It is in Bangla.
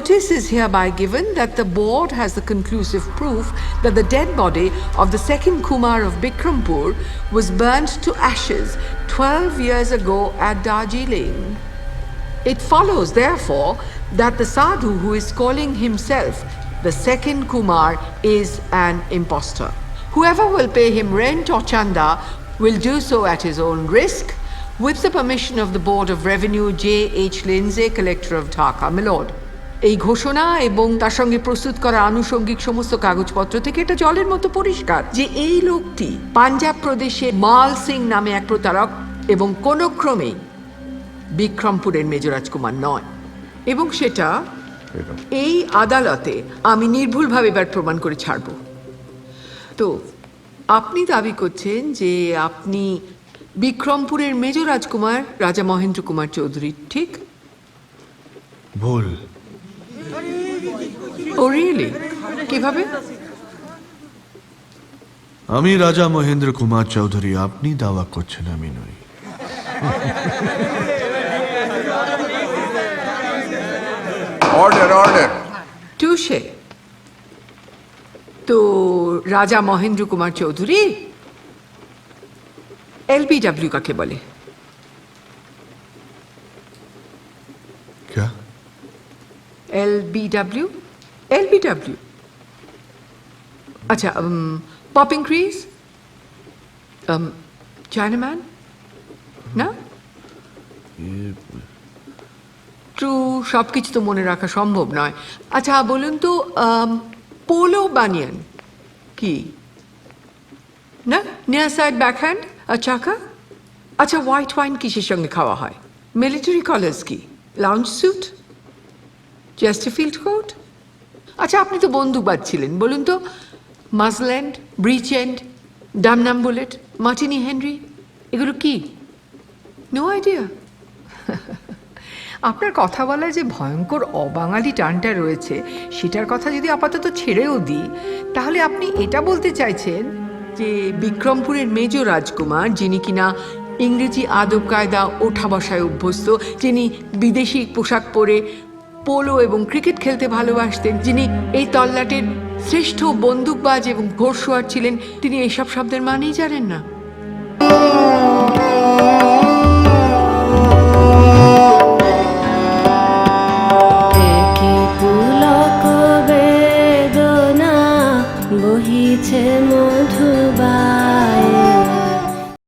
Notice is hereby given that the board has the conclusive proof that the dead body of the second Kumar of Bikrampur was burnt to ashes 12 years ago at Darjeeling. It follows, therefore, that the sadhu who is calling himself the second Kumar is an impostor. Whoever will pay him rent or chanda will do so at his own risk, with the permission of the Board of Revenue, J.H. Lindsay, Collector of Dhaka, my lord. এই ঘোষণা এবং তার সঙ্গে প্রস্তুত করা আনুষঙ্গিক সমস্ত কাগজপত্র থেকে এটা জলের মতো পরিষ্কার যে এই লোকটি পাঞ্জাব প্রদেশে মাল সিং নামে এক প্রতারক এবং কোনো ক্রমেই বিক্রমপুরের মেজরাজ কুমার নয়, এবং সেটা এই আদালতে আমি নির্ভুলভাবে এবার প্রমাণ করে ছাড়ব। তো আপনি দাবি করছেন যে আপনি বিক্রমপুরের মেজর রাজকুমার রাজা মহেন্দ্র কুমার চৌধুরী, ঠিক? ভুল। ও রিয়েলি? কিভাবে? আমি রাজা মহেন্দ্র কুমার চৌধুরী, আপনি দাওয়া করছেন আমি নই। Order order. টুসে। তো রাজা মহেন্দ্র কুমার চৌধুরী এলবিডব্লিউ কাকে বলে? क्या? एलबीडब्ल्यू? एलबीडब्ल्यू। अच्छा, पॉपिंग क्रीज, चाइनामैन ना? ট্রু, সব কিছু তো মনে রাখা সম্ভব নয়। আচ্ছা বলুন তো, পোলো বানিয়ান কি না? নিয়ার সাইড ব্যাকহ্যান্ড আর চাকা? আচ্ছা, হোয়াইট ওয়াইন কিসের সঙ্গে খাওয়া হয়? মিলিটারি কলার্স কি? Lounge suit? Chesterfield coat? আচ্ছা, আপনি তো বন্দুকবাজ ছিলেন, বলুন তো, মাসল্যান্ড, ব্রিচ এন্ড, ডামনাম বুলেট, মার্টিনি হেনরি, এগুলো কি? No idea. আপনার কথা বলায় যে ভয়ঙ্কর অবাঙালি টানটা রয়েছে সেটার কথা যদি আপাতত ছেড়েও দিই, তাহলে আপনি এটা বলতে চাইছেন যে বিক্রমপুরের মেজর রাজকুমার, যিনি কিনা ইংরেজি আদব কায়দা ওঠা বসায় অভ্যস্ত, যিনি বিদেশি পোশাক পরে পোলো এবং ক্রিকেট খেলতে ভালোবাসতেন, যিনি এই তল্লাটের শ্রেষ্ঠ বন্দুকবাজ এবং ঘোড়সওয়ার ছিলেন, তিনি এইসব শব্দের মানেই জানেন না?